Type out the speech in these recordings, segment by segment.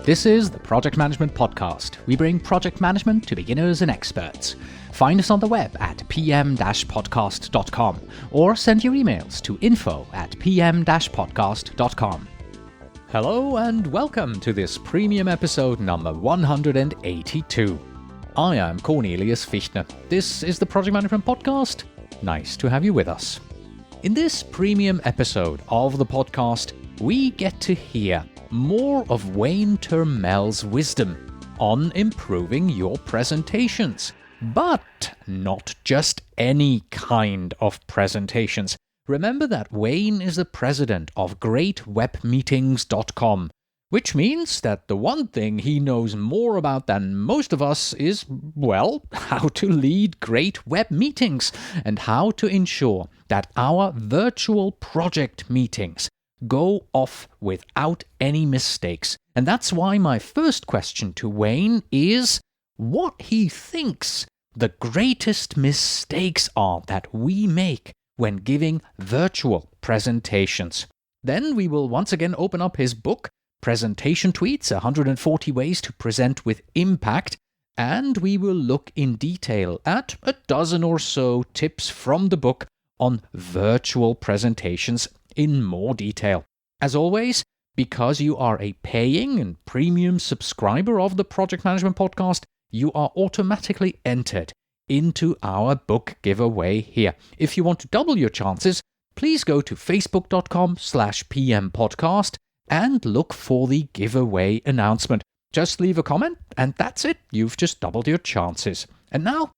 This is the Project Management Podcast. We bring project management to beginners and experts. Find us on the web at pm-podcast.com or send your emails to info@pm-podcast.com. Hello and welcome to this premium episode number 182. I am Cornelius Fichtner. This is the Project Management Podcast. Nice to have you with us. In this premium episode of the podcast, we get to hear more of Wayne Turmell's wisdom on improving your presentations. But not just any kind of presentations. Remember that Wayne is the president of GreatWebMeetings.com, which means that the one thing he knows more about than most of us is, well, how to lead great web meetings and how to ensure that our virtual project meetings go off without any mistakes. And that's why my first question to Wayne is what he thinks the greatest mistakes are that we make when giving virtual presentations. Then we will once again open up his book, Presentation Tweets, 140 Ways to Present with Impact, and we will look in detail at a dozen or so tips from the book on virtual presentations in more detail. As always, because you are a paying and premium subscriber of the Project Management Podcast, you are automatically entered into our book giveaway here. If you want to double your chances, please go to facebook.com/pmpodcast and look for the giveaway announcement. Just leave a comment and that's it. You've just doubled your chances. And now,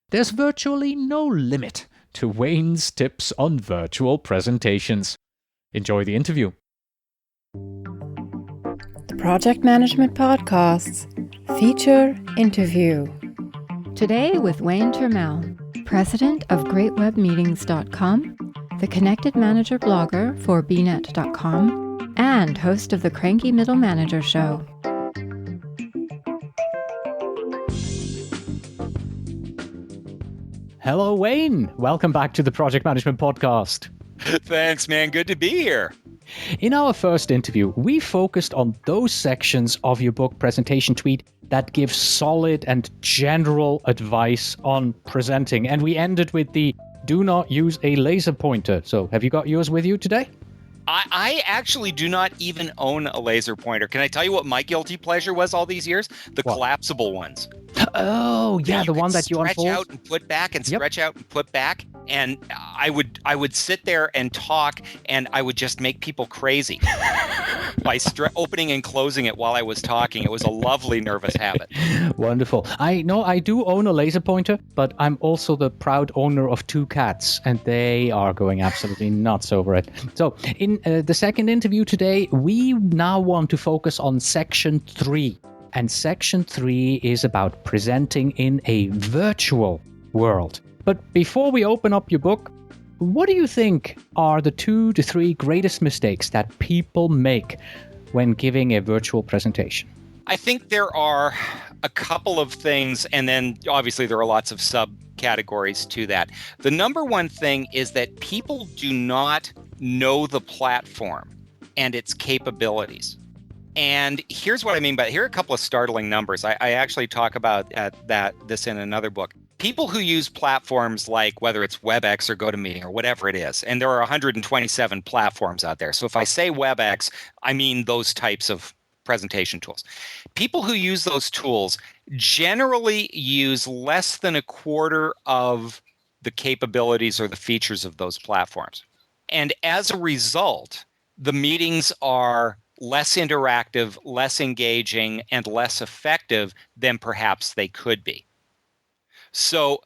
there's virtually no limit to Wayne's tips on virtual presentations. Enjoy the interview. The Project Management Podcast's feature interview. Today with Wayne Turmell, president of GreatWebMeetings.com, the Connected Manager blogger for bnet.com, and host of the Cranky Middle Manager Show. Hello, Wayne. Welcome back to the Project Management Podcast. Thanks, man. Good to be here. In our first interview, we focused on those sections of your book, Presentation Tweet, that give solid and general advice on presenting. And we ended with the do not use a laser pointer. So have you got yours with you today? I actually do not even own a laser pointer. Can I tell you what my guilty pleasure was all these years? The collapsible ones. Oh, yeah, the one that you unfold. Stretch out and put back and stretch out and put back. And I would sit there and talk, and I would just make people crazy by opening and closing it while I was talking. It was a lovely nervous habit. Wonderful. I do own a laser pointer, but I'm also the proud owner of 2 cats, and they are going absolutely nuts over it. So in the second interview today, we now want to focus on Section 3. And Section 3 is about presenting in a virtual world. But before we open up your book, what do you think are the 2 to 3 greatest mistakes that people make when giving a virtual presentation? I think there are a couple of things, and then obviously there are lots of subcategories to that. The number one thing is that people do not know the platform and its capabilities. And here's what I mean by it. Here are a couple of startling numbers. I actually talk about this in another book. People who use platforms like whether it's WebEx or GoToMeeting or whatever it is, and there are 127 platforms out there. So if I say WebEx, I mean those types of presentation tools. People who use those tools generally use less than a quarter of the capabilities or the features of those platforms. And as a result, the meetings are less interactive, less engaging, and less effective than perhaps they could be. So,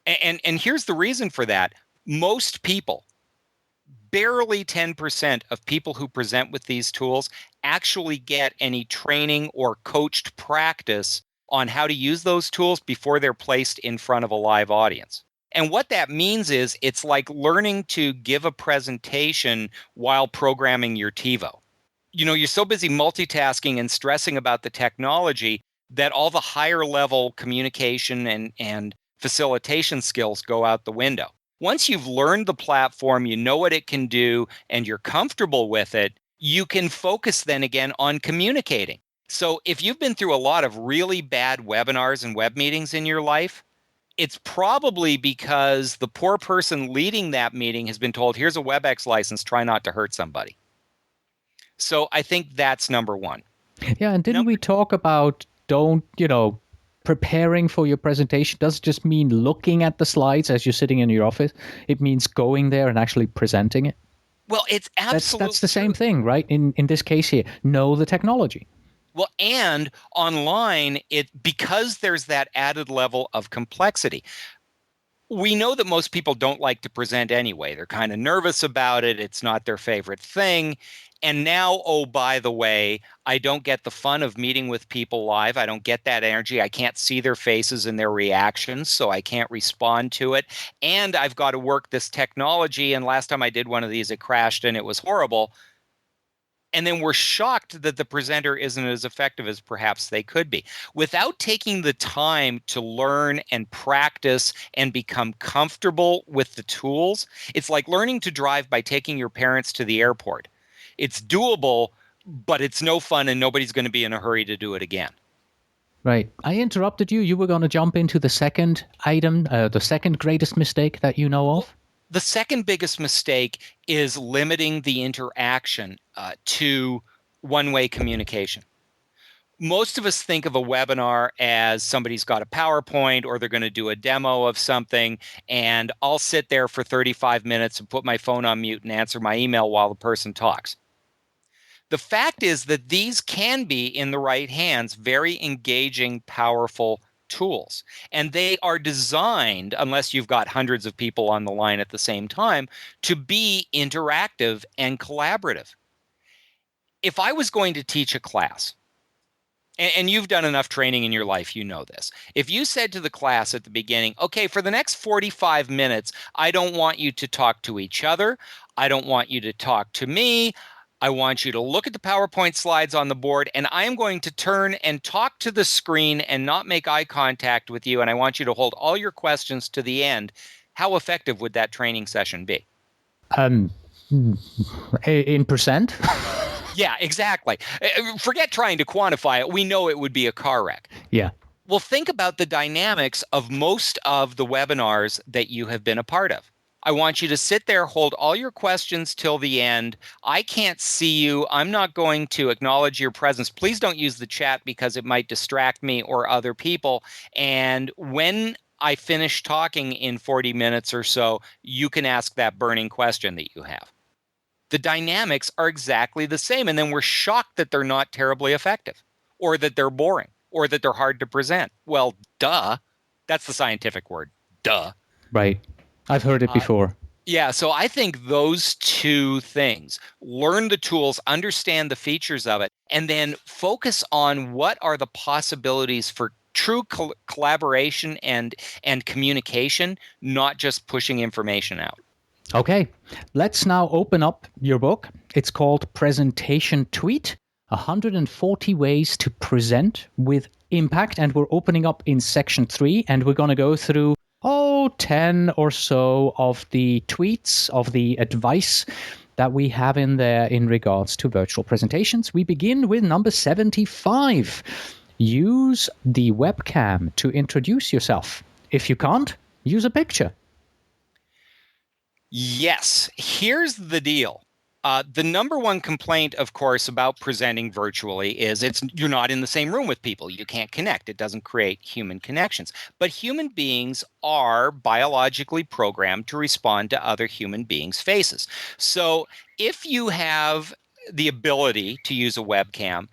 and here's the reason for that. Most people, barely 10% of people who present with these tools actually get any training or coached practice on how to use those tools before they're placed in front of a live audience. And what that means is it's like learning to give a presentation while programming your TiVo. You know, you're so busy multitasking and stressing about the technology that all the higher level communication and facilitation skills go out the window. Once you've learned the platform, you know what it can do, and you're comfortable with it, you can focus then again on communicating. So if you've been through a lot of really bad webinars and web meetings in your life, it's probably because the poor person leading that meeting has been told, here's a WebEx license, try not to hurt somebody. So I think that's number one. Yeah, and didn't we talk about preparing for your presentation doesn't just mean looking at the slides as you're sitting in your office. It means going there and actually presenting it. Well, it's absolutely That's the same thing, right? In this case here, know the technology. Well, and online, because there's that added level of complexity. We know that most people don't like to present anyway. They're kind of nervous about it. It's not their favorite thing. And now, oh, by the way, I don't get the fun of meeting with people live. I don't get that energy. I can't see their faces and their reactions, so I can't respond to it. And I've got to work this technology. And last time I did one of these, it crashed and it was horrible. And then we're shocked that the presenter isn't as effective as perhaps they could be. Without taking the time to learn and practice and become comfortable with the tools, it's like learning to drive by taking your parents to the airport. It's doable, but it's no fun and nobody's going to be in a hurry to do it again. Right. I interrupted you. You were going to jump into the second item, the second greatest mistake that you know of? The second biggest mistake is limiting the interaction to one-way communication. Most of us think of a webinar as somebody's got a PowerPoint or they're going to do a demo of something, and I'll sit there for 35 minutes and put my phone on mute and answer my email while the person talks. The fact is that these can be, in the right hands, very engaging, powerful tools. And they are designed, unless you've got hundreds of people on the line at the same time, to be interactive and collaborative. If I was going to teach a class, and you've done enough training in your life, you know this. If you said to the class at the beginning, okay, for the next 45 minutes, I don't want you to talk to each other. I don't want you to talk to me. I want you to look at the PowerPoint slides on the board, and I am going to turn and talk to the screen and not make eye contact with you, and I want you to hold all your questions to the end. How effective would that training session be? In percent? Yeah, exactly. Forget trying to quantify it. We know it would be a car wreck. Yeah. Well, think about the dynamics of most of the webinars that you have been a part of. I want you to sit there, hold all your questions till the end. I can't see you. I'm not going to acknowledge your presence. Please don't use the chat because it might distract me or other people. And when I finish talking in 40 minutes or so, you can ask that burning question that you have. The dynamics are exactly the same. And then we're shocked that they're not terribly effective, or that they're boring, or that they're hard to present. Well, duh. That's the scientific word. Duh. Right. I've heard it before. Yeah, so I think those two things, learn the tools, understand the features of it, and then focus on what are the possibilities for true collaboration and communication, not just pushing information out. Okay, let's now open up your book. It's called Presentation Tweet, 140 Ways to Present with Impact. And we're opening up in section 3, and we're going to go through 10 or so of the tweets, of the advice that we have in there in regards to virtual presentations. We begin with number 75. Use the webcam to introduce yourself. If you can't, use a picture. Yes. Here's the deal. The number one complaint, of course, about presenting virtually is you're not in the same room with people. You can't connect. It doesn't create human connections. But human beings are biologically programmed to respond to other human beings' faces. So if you have the ability to use a webcam,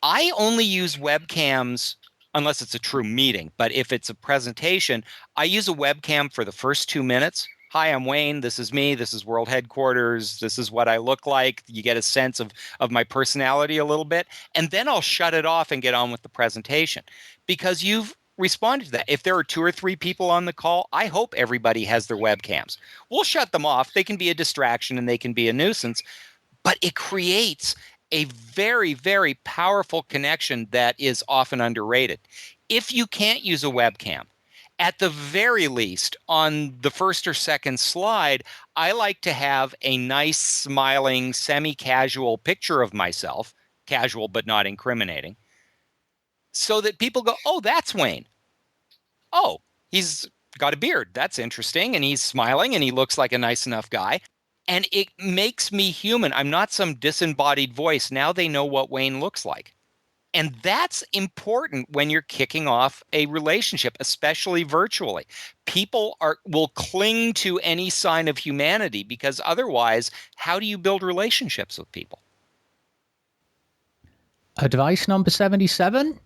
I only use webcams unless it's a true meeting. But if it's a presentation, I use a webcam for the first 2 minutes. Hi, I'm Wayne. This is me. This is World Headquarters. This is what I look like. You get a sense of my personality a little bit. And then I'll shut it off and get on with the presentation because you've responded to that. If there are 2 or 3 people on the call, I hope everybody has their webcams. We'll shut them off. They can be a distraction and they can be a nuisance, but it creates a very, very powerful connection that is often underrated. If you can't use a webcam, at the very least, on the first or second slide, I like to have a nice, smiling, semi-casual picture of myself. casual but not incriminating, so that people go, oh, that's Wayne. Oh, he's got a beard. That's interesting. And he's smiling and he looks like a nice enough guy. And it makes me human. I'm not some disembodied voice. Now they know what Wayne looks like. And that's important when you're kicking off a relationship, especially virtually. People will cling to any sign of humanity, because otherwise, how do you build relationships with people? Advice number 77.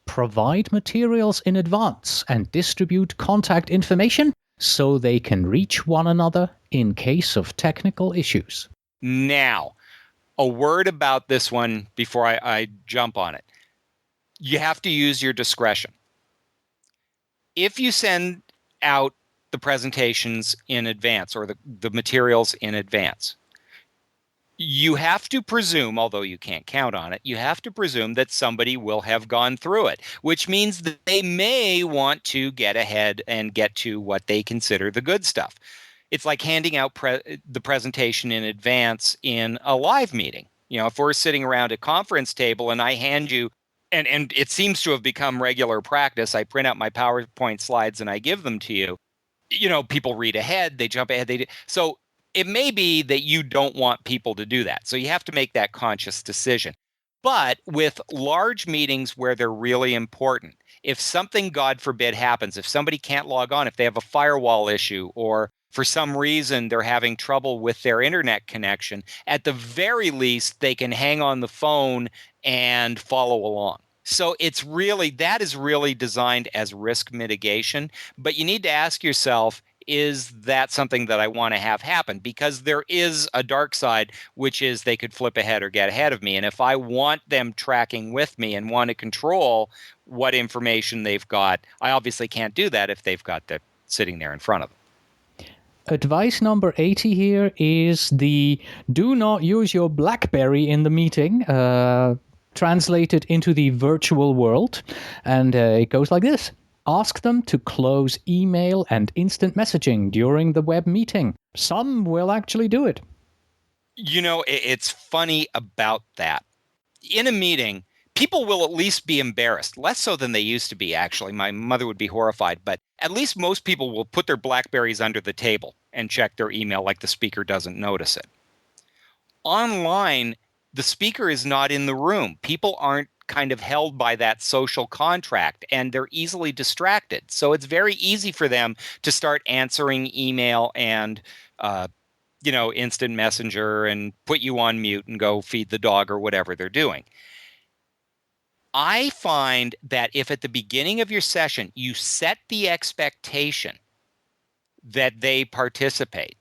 Provide materials in advance and distribute contact information so they can reach one another in case of technical issues. Now, a word about this one before I jump on it. You have to use your discretion. If you send out the presentations in advance or the materials in advance, you have to presume, although you can't count on it, you have to presume that somebody will have gone through it, which means that they may want to get ahead and get to what they consider the good stuff. It's like handing out the presentation in advance in a live meeting. You know, if we're sitting around a conference table and I hand you, and it seems to have become regular practice, I print out my PowerPoint slides and I give them to you. You know, people read ahead, they jump ahead. So it may be that you don't want people to do that. So you have to make that conscious decision. But with large meetings where they're really important, if something, God forbid, happens, if somebody can't log on, if they have a firewall issue, or for some reason they're having trouble with their internet connection, at the very least, they can hang on the phone and follow along. So that is really designed as risk mitigation. But you need to ask yourself, is that something that I want to have happen? Because there is a dark side, which is they could flip ahead or get ahead of me. And if I want them tracking with me and want to control what information they've got, I obviously can't do that if they've got that sitting there in front of them. Advice number 80 here is the do not use your BlackBerry in the meeting, translated into the virtual world. And it goes like this. Ask them to close email and instant messaging during the web meeting. Some will actually do it. You know, it's funny about that. In a meeting, people will at least be embarrassed, less so than they used to be, actually. My mother would be horrified, but at least most people will put their BlackBerries under the table and check their email like the speaker doesn't notice it. Online, the speaker is not in the room. People aren't kind of held by that social contract, and they're easily distracted. So it's very easy for them to start answering email and, instant messenger and put you on mute and go feed the dog or whatever they're doing. I find that if at the beginning of your session you set the expectation that they participate,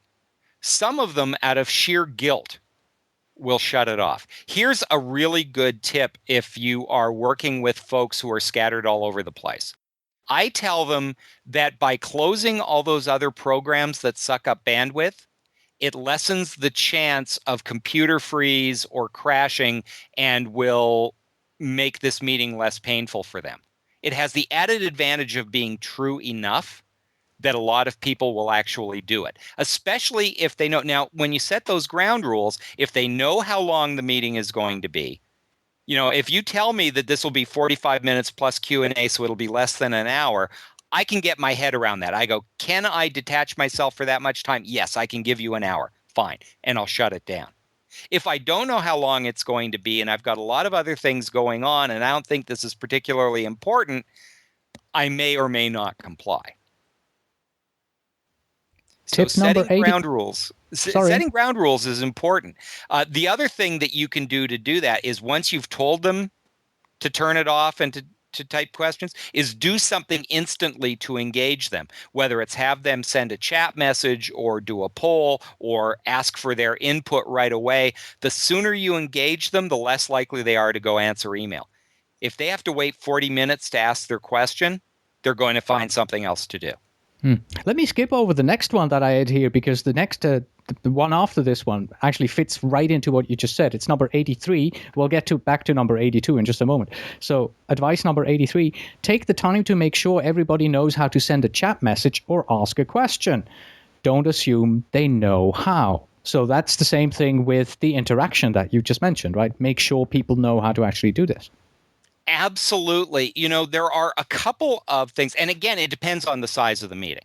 some of them out of sheer guilt will shut it off. Here's a really good tip if you are working with folks who are scattered all over the place. I tell them that by closing all those other programs that suck up bandwidth, it lessens the chance of computer freeze or crashing and will make this meeting less painful for them. It has the added advantage of being true enough that a lot of people will actually do it, especially if they know. Now, when you set those ground rules, if they know how long the meeting is going to be, if you tell me that this will be 45 minutes plus Q&A, so it'll be less than an hour, I can get my head around that. I go, can I detach myself for that much time? Yes, I can give you an hour. Fine. And I'll shut it down. If I don't know how long it's going to be and I've got a lot of other things going on and I don't think this is particularly important, I may or may not comply. So setting ground rules. Setting ground rules is important. The other thing that you can do to do that is once you've told them to turn it off and to type questions, is do something instantly to engage them, whether it's have them send a chat message or do a poll or ask for their input right away. The sooner you engage them, the less likely they are to go answer email. If they have to wait 40 minutes to ask their question, they're going to find something else to do. Let me skip over the next one that I had here because the next, the one after this one actually fits right into what you just said. It's number 83. We'll get back to number 82 in just a moment. So advice number 83, take the time to make sure everybody knows how to send a chat message or ask a question. Don't assume they know how. So that's the same thing with the interaction that you just mentioned, right? Make sure people know how to actually do this. Absolutely. There are a couple of things, and again, it depends on the size of the meeting.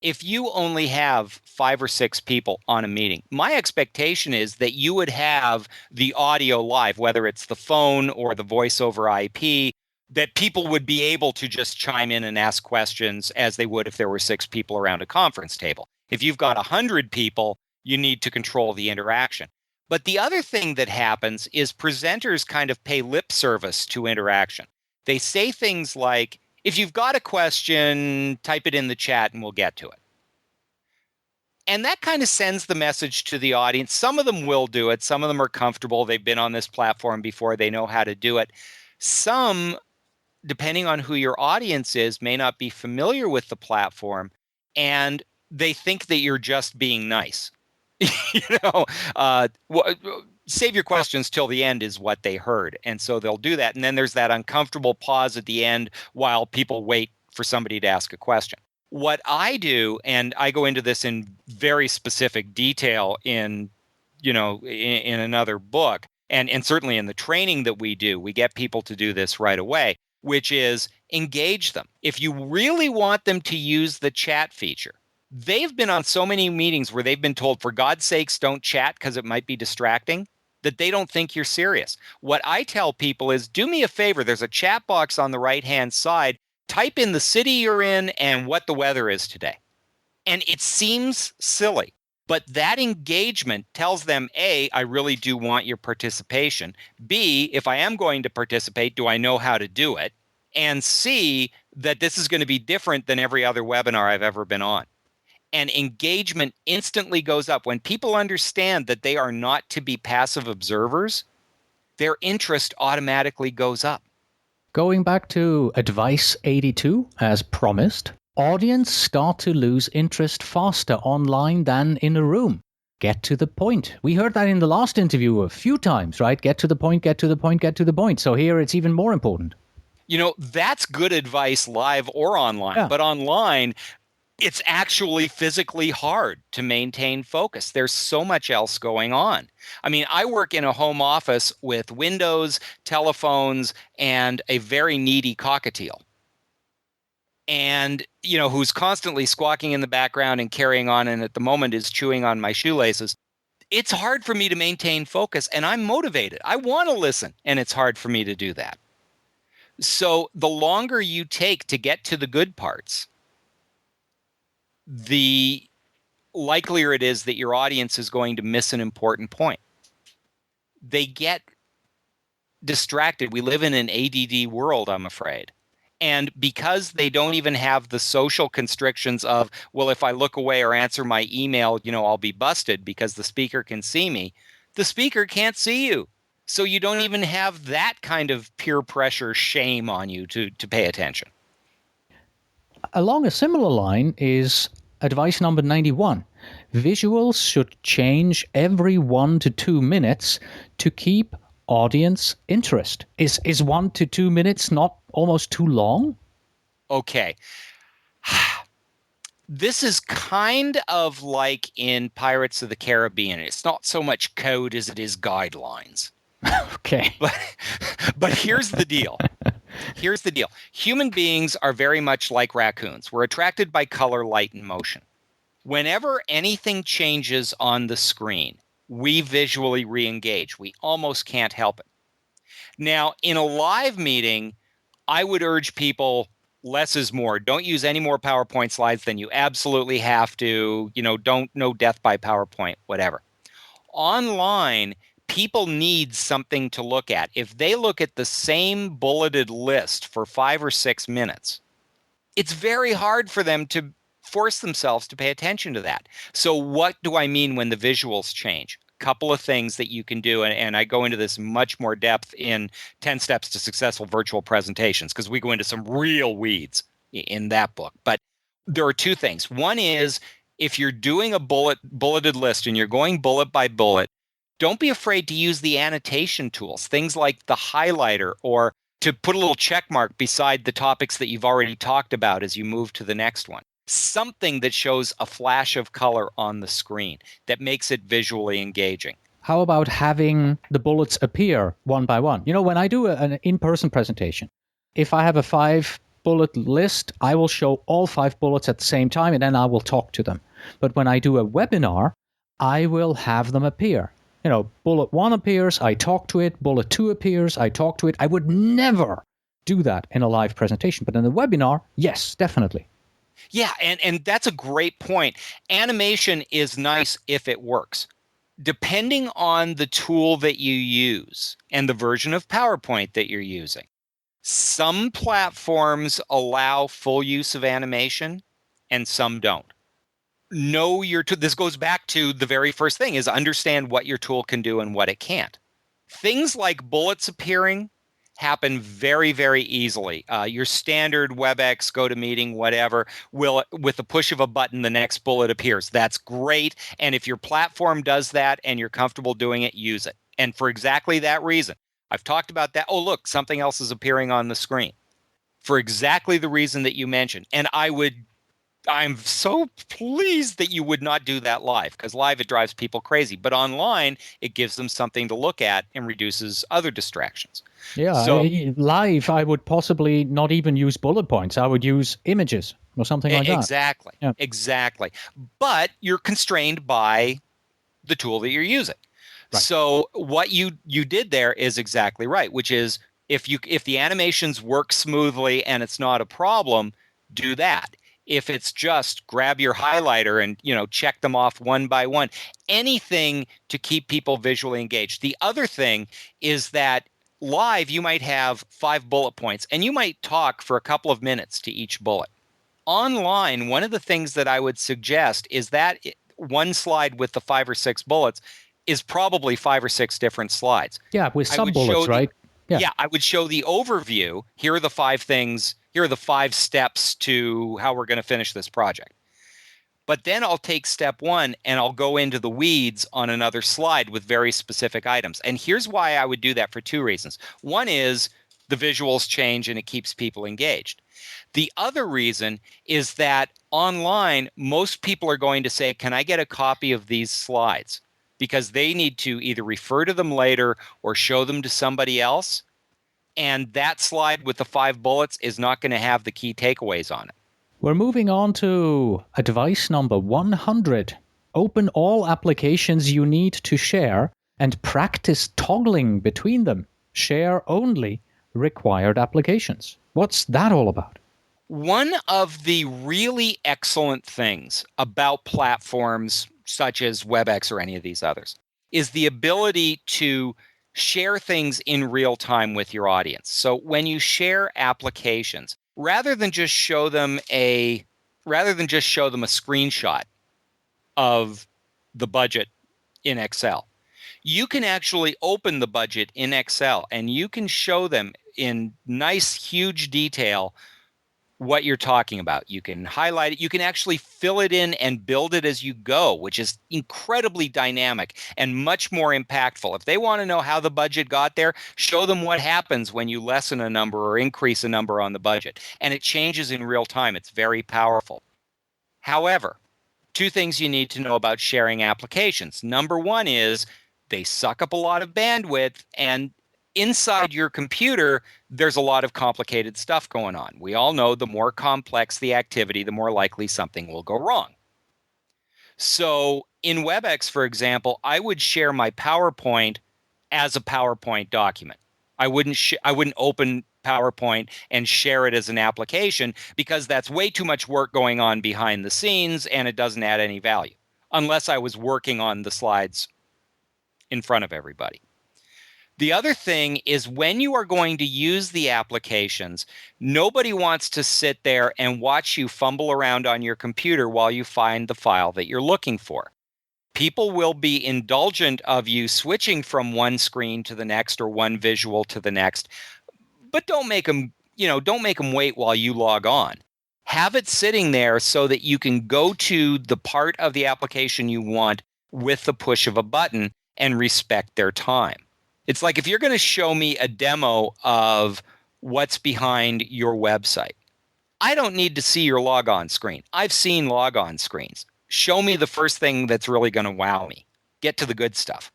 If you only have 5 or 6 people on a meeting, my expectation is that you would have the audio live, whether it's the phone or the voice over IP, that people would be able to just chime in and ask questions as they would if there were 6 people around a conference table. If you've got 100 people, you need to control the interaction. But the other thing that happens is presenters kind of pay lip service to interaction. They say things like, if you've got a question, type it in the chat and we'll get to it. And that kind of sends the message to the audience. Some of them will do it. Some of them are comfortable. They've been on this platform before. They know how to do it. Some, depending on who your audience is, may not be familiar with the platform, and they think that you're just being nice. Save your questions till the end is what they heard. And so they'll do that. And then there's that uncomfortable pause at the end while people wait for somebody to ask a question. What I do, and I go into this in very specific detail in another book, and certainly in the training that we do, we get people to do this right away, which is engage them. If you really want them to use the chat feature, they've been on so many meetings where they've been told, for God's sakes, don't chat because it might be distracting, that they don't think you're serious. What I tell people is, do me a favor. There's a chat box on the right-hand side. Type in the city you're in and what the weather is today. And it seems silly, but that engagement tells them, A, I really do want your participation. B, if I am going to participate, do I know how to do it? And C, that this is going to be different than every other webinar I've ever been on. And engagement instantly goes up. When people understand that they are not to be passive observers, their interest automatically goes up. Going back to advice 82, as promised, audience start to lose interest faster online than in a room. Get to the point. We heard that in the last interview a few times, right? Get to the point, get to the point, get to the point. So here it's even more important. That's good advice live or online. Yeah. But online, it's actually physically hard to maintain focus. There's so much else going on. I mean, I work in a home office with windows, telephones, and a very needy cockatiel. And, who's constantly squawking in the background and carrying on, and at the moment is chewing on my shoelaces. It's hard for me to maintain focus, and I'm motivated. I want to listen, and it's hard for me to do that. So the longer you take to get to the good parts, the likelier it is that your audience is going to miss an important point. They get distracted. We live in an ADD world, I'm afraid. And because they don't even have the social constrictions of, well, if I look away or answer my email, I'll be busted because the speaker can see me. The speaker can't see you. So you don't even have that kind of peer pressure shame on you to pay attention. Along a similar line is advice number 91. Visuals should change every 1 to 2 minutes to keep audience interest. Is 1 to 2 minutes not almost too long? Okay. This is kind of like in Pirates of the Caribbean. It's not so much code as it is guidelines. Okay. But here's the deal. Here's the deal. Human beings are very much like raccoons. We're attracted by color, light, and motion. Whenever anything changes on the screen, we visually re-engage. We almost can't help it. Now, in a live meeting, I would urge people, less is more. Don't use any more PowerPoint slides than you absolutely have to. No death by PowerPoint, whatever. Online, people need something to look at. If they look at the same bulleted list for 5 or 6 minutes, it's very hard for them to force themselves to pay attention to that. So what do I mean when the visuals change? A couple of things that you can do, and I go into this much more depth in 10 Steps to Successful Virtual Presentations, because we go into some real weeds in that book. But there are 2 things. One is, if you're doing a bulleted list and you're going bullet by bullet, don't be afraid to use the annotation tools, things like the highlighter, or to put a little check mark beside the topics that you've already talked about as you move to the next one. something that shows a flash of color on the screen that makes it visually engaging. How about having the bullets appear one by one? When I do an in-person presentation, if I have a 5-bullet list, I will show all 5 bullets at the same time, and then I will talk to them. But when I do a webinar, I will have them appear. Bullet 1 appears, I talk to it. Bullet 2 appears, I talk to it. I would never do that in a live presentation, but in a webinar, yes, definitely. Yeah, and that's a great point. Animation is nice if it works. Depending on the tool that you use and the version of PowerPoint that you're using, some platforms allow full use of animation and some don't. This goes back to the very first thing, is understand what your tool can do and what it can't. Things like bullets appearing happen very, very easily. Your standard WebEx, GoToMeeting, whatever, will, with the push of a button, the next bullet appears. That's great. And if your platform does that and you're comfortable doing it, use it. And for exactly that reason, I've talked about that. Oh, look, something else is appearing on the screen. For exactly the reason that you mentioned. And I'm so pleased that you would not do that live, because live it drives people crazy. But online, it gives them something to look at and reduces other distractions. Yeah, so, live, I would possibly not even use bullet points. I would use images or something like that. Exactly. Yeah. Exactly. But you're constrained by the tool that you're using. Right. So what you did there is exactly right, which is if the animations work smoothly and it's not a problem, do that. If it's just grab your highlighter and check them off one by one, anything to keep people visually engaged. The other thing is that live you might have 5 bullet points and you might talk for a couple of minutes to each bullet. Online, one of the things that I would suggest is that one slide with the 5 or 6 bullets is probably 5 or 6 different slides. Yeah, with some bullets, right? Yeah, I would show the overview. Here are the 5 things. Here are the 5 steps to how we're going to finish this project. But then I'll take step 1 and I'll go into the weeds on another slide with very specific items. And here's why I would do that, for 2 reasons. One is the visuals change and it keeps people engaged. The other reason is that online, most people are going to say, can I get a copy of these slides? Because they need to either refer to them later or show them to somebody else. And that slide with the 5 bullets is not going to have the key takeaways on it. We're moving on to advice number 100. Open all applications you need to share and practice toggling between them. Share only required applications. What's that all about? One of the really excellent things about platforms such as WebEx or any of these others is the ability to share things in real time with your audience. So when you share applications, rather than just show them a screenshot of the budget in Excel, you can actually open the budget in Excel and you can show them in nice, huge detail what you're talking about. You can highlight it. You can actually fill it in and build it as you go, which is incredibly dynamic and much more impactful. If they want to know how the budget got there, show them what happens when you lessen a number or increase a number on the budget. And it changes in real time. It's very powerful. However, 2 things you need to know about sharing applications. Number 1 is they suck up a lot of bandwidth, and inside your computer, there's a lot of complicated stuff going on. We all know the more complex the activity, the more likely something will go wrong. So in WebEx, for example, I would share my PowerPoint as a PowerPoint document. I wouldn't open PowerPoint and share it as an application, because that's way too much work going on behind the scenes and it doesn't add any value, unless I was working on the slides in front of everybody. The other thing is, when you are going to use the applications, nobody wants to sit there and watch you fumble around on your computer while you find the file that you're looking for. People will be indulgent of you switching from one screen to the next or one visual to the next, but don't make them wait while you log on. Have it sitting there so that you can go to the part of the application you want with the push of a button and respect their time. It's like if you're going to show me a demo of what's behind your website, I don't need to see your logon screen. I've seen logon screens. Show me the first thing that's really going to wow me. Get to the good stuff.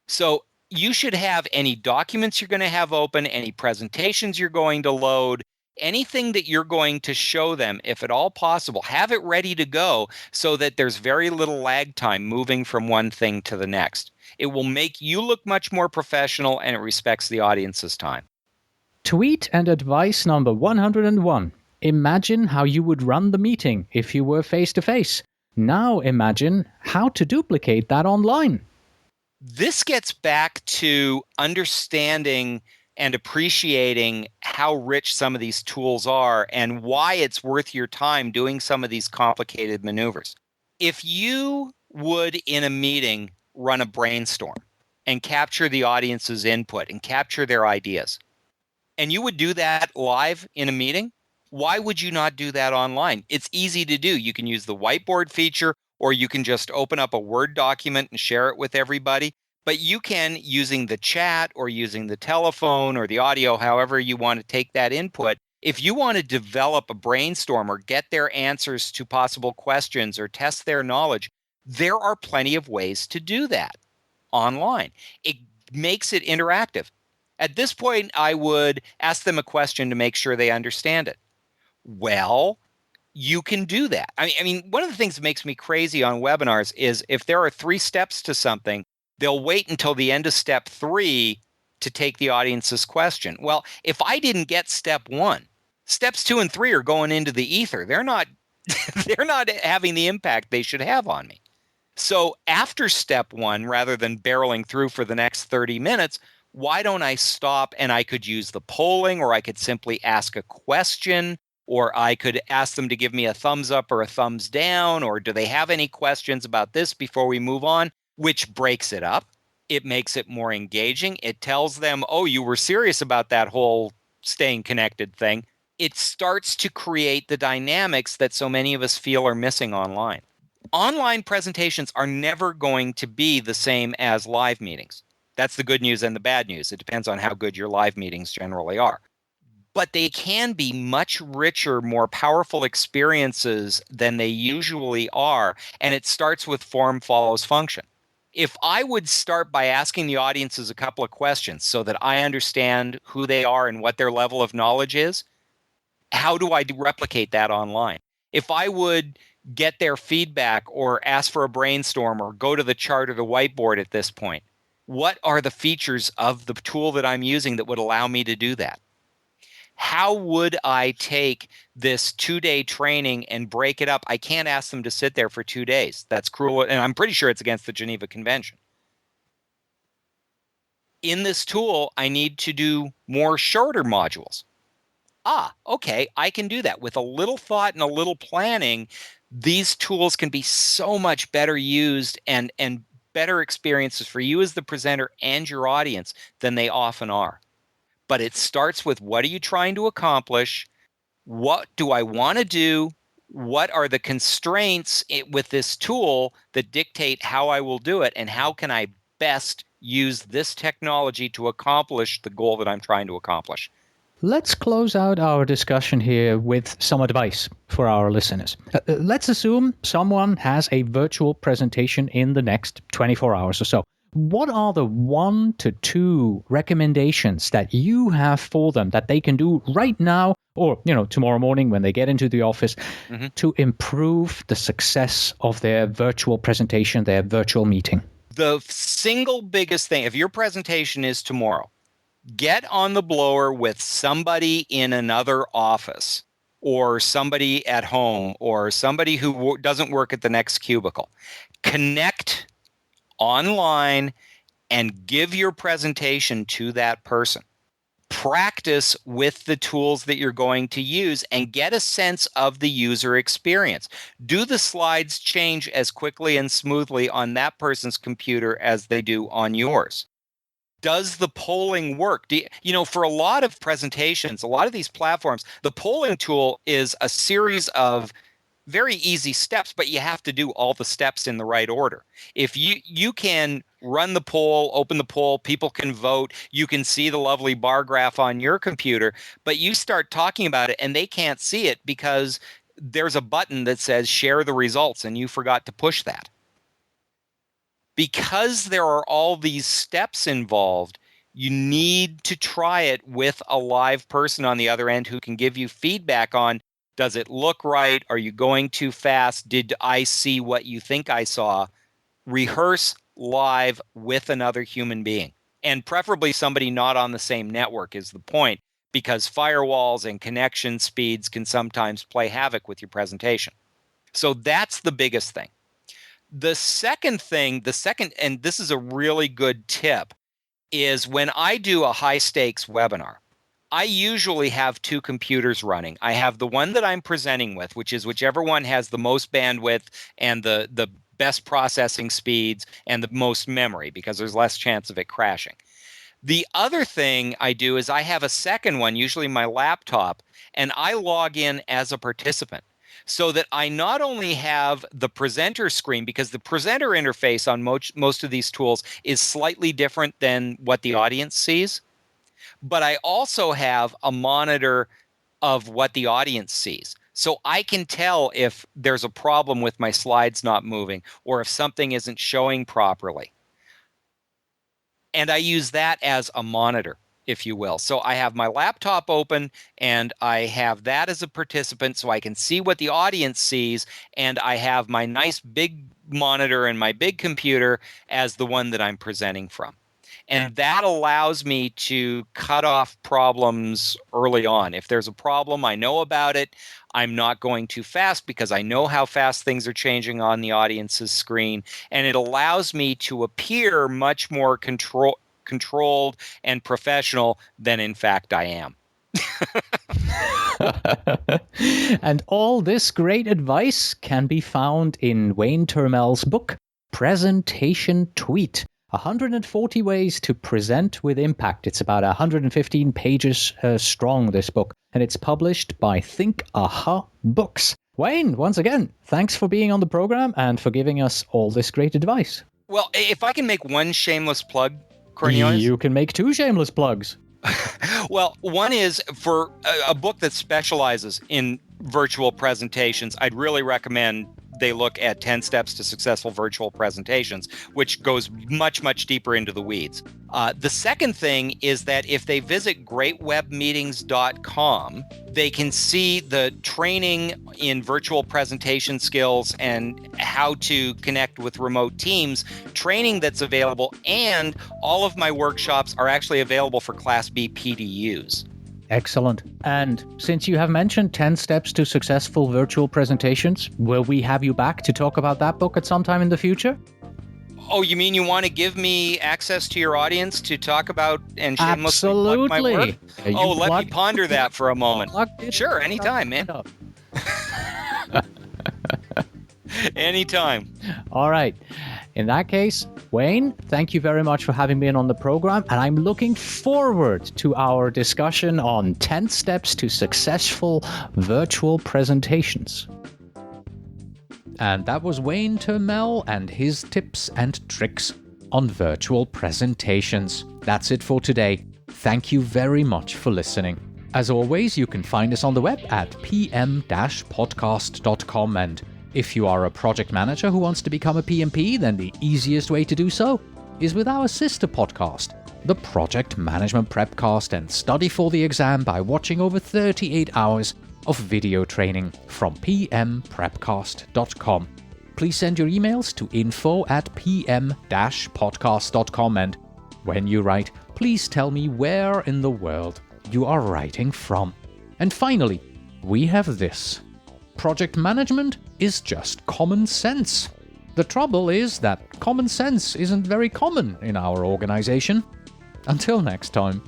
So you should have any documents you're going to have open, any presentations you're going to load, anything that you're going to show them, if at all possible, have it ready to go so that there's very little lag time moving from one thing to the next. It will make you look much more professional, and it respects the audience's time. Tweet and advice number 101. Imagine how you would run the meeting if you were face-to-face. Now imagine how to duplicate that online. This gets back to understanding and appreciating how rich some of these tools are and why it's worth your time doing some of these complicated maneuvers. If you would, in a meeting, run a brainstorm and capture the audience's input and capture their ideas, and you would do that live in a meeting, why would you not do that online? It's easy to do. You can use the whiteboard feature, or you can just open up a Word document and share it with everybody. But you can, using the chat or using the telephone or the audio, however you want to take that input, if you want to develop a brainstorm or get their answers to possible questions or test their knowledge, there are plenty of ways to do that online. It makes it interactive. At this point, I would ask them a question to make sure they understand it. Well, you can do that. I mean, one of the things that makes me crazy on webinars is if there are 3 steps to something, they'll wait until the end of step 3 to take the audience's question. Well, if I didn't get step 1, steps 2 and 3 are going into the ether. They're not they're not having the impact they should have on me. So after step 1, rather than barreling through for the next 30 minutes, why don't I stop and I could use the polling, or I could simply ask a question, or I could ask them to give me a thumbs up or a thumbs down, or do they have any questions about this before we move on, which breaks it up. It makes it more engaging. It tells them, oh, you were serious about that whole staying connected thing. It starts to create the dynamics that so many of us feel are missing online. Online presentations are never going to be the same as live meetings. That's the good news and the bad news. It depends on how good your live meetings generally are. But they can be much richer, more powerful experiences than they usually are. And it starts with form follows function. If I would start by asking the audiences a couple of questions so that I understand who they are and what their level of knowledge is, how do I replicate that online? If I would get their feedback or ask for a brainstorm or go to the chart or the whiteboard at this point, what are the features of the tool that I'm using that would allow me to do that? How would I take this 2-day training and break it up? I can't ask them to sit there for 2 days. That's cruel. And I'm pretty sure it's against the Geneva Convention. In this tool, I need to do more shorter modules. Okay, I can do that. With a little thought and a little planning, these tools can be so much better used and better experiences for you as the presenter and your audience than they often are. But it starts with, what are you trying to accomplish? What do I want to do? What are the constraints with this tool that dictate how I will do it? And how can I best use this technology to accomplish the goal that I'm trying to accomplish? Let's close out our discussion here with some advice for our listeners. Let's assume someone has a virtual presentation in the next 24 hours or so. What are the 1 to 2 recommendations that you have for them that they can do right now or, tomorrow morning when they get into the office to improve the success of their virtual presentation, their virtual meeting? The single biggest thing, if your presentation is tomorrow, get on the blower with somebody in another office or somebody at home or somebody who doesn't work at the next cubicle. Connect online and give your presentation to that person. Practice with the tools that you're going to use and get a sense of the user experience. Do the slides change as quickly and smoothly on that person's computer as they do on yours? Does the polling work? For a lot of presentations, a lot of these platforms, the polling tool is a series of very easy steps, but you have to do all the steps in the right order. If you can run the poll, open the poll, people can vote, you can see the lovely bar graph on your computer, but you start talking about it and they can't see it because there's a button that says share the results and you forgot to push that. Because there are all these steps involved, you need to try it with a live person on the other end who can give you feedback on, does it look right? Are you going too fast? Did I see what you think I saw? Rehearse live with another human being, and preferably somebody not on the same network is the point, because firewalls and connection speeds can sometimes play havoc with your presentation. So that's the biggest thing. The second thing, and this is a really good tip, is when I do a high stakes webinar, I usually have two computers running. I have the one that I'm presenting with, which is whichever one has the most bandwidth and the best processing speeds and the most memory, because there's less chance of it crashing. The other thing I do is I have a second one, usually my laptop, and I log in as a participant, so that I not only have the presenter screen, because the presenter interface on most of these tools is slightly different than what the audience sees, but I also have a monitor of what the audience sees. So I can tell if there's a problem with my slides not moving or if something isn't showing properly. And I use that as a monitor, if you will. So I have my laptop open and I have that as a participant so I can see what the audience sees, and I have my nice big monitor and my big computer as the one that I'm presenting from. And that allows me to cut off problems early on. If there's a problem, I know about it. I'm not going too fast because I know how fast things are changing on the audience's screen. And it allows me to appear much more controlled and professional than in fact I am. And all this great advice can be found in Wayne Turmell's book, Presentation Tweet. 140 Ways to Present with Impact. It's about 115 pages strong, this book, and it's published by Think Aha Books. Wayne, once again, thanks for being on the program and for giving us all this great advice. Well, if I can make one shameless plug, Cornelius. You can make two shameless plugs. Well, one is for a book that specializes in virtual presentations. I'd really recommend they look at 10 Steps to Successful Virtual Presentations, which goes much, much deeper into the weeds. The second thing is that if they visit greatwebmeetings.com, they can see the training in virtual presentation skills and how to connect with remote teams, training that's available, and all of my workshops are actually available for Class B PDUs. Excellent. And since you have mentioned 10 Steps to Successful Virtual Presentations, will we have you back to talk about that book at some time in the future? Oh, you mean you want to give me access to your audience to talk about and shamelessly plug my work? Oh, let me ponder that for a moment. Sure, anytime, man. Anytime. All right. In that case, Wayne, thank you very much for having been on the program, and I'm looking forward to our discussion on 10 Steps to Successful Virtual Presentations. And that was Wayne Turmell and his tips and tricks on virtual presentations. That's it for today. Thank you very much for listening. As always, you can find us on the web at pm-podcast.com, and if you are a project manager who wants to become a PMP, then the easiest way to do so is with our sister podcast, the Project Management Prepcast, and study for the exam by watching over 38 hours of video training from pmprepcast.com. Please send your emails to info@pm-podcast.com, and when you write, please tell me where in the world you are writing from. And finally, we have this. Project management is just common sense. The trouble is that common sense isn't very common in our organization. Until next time.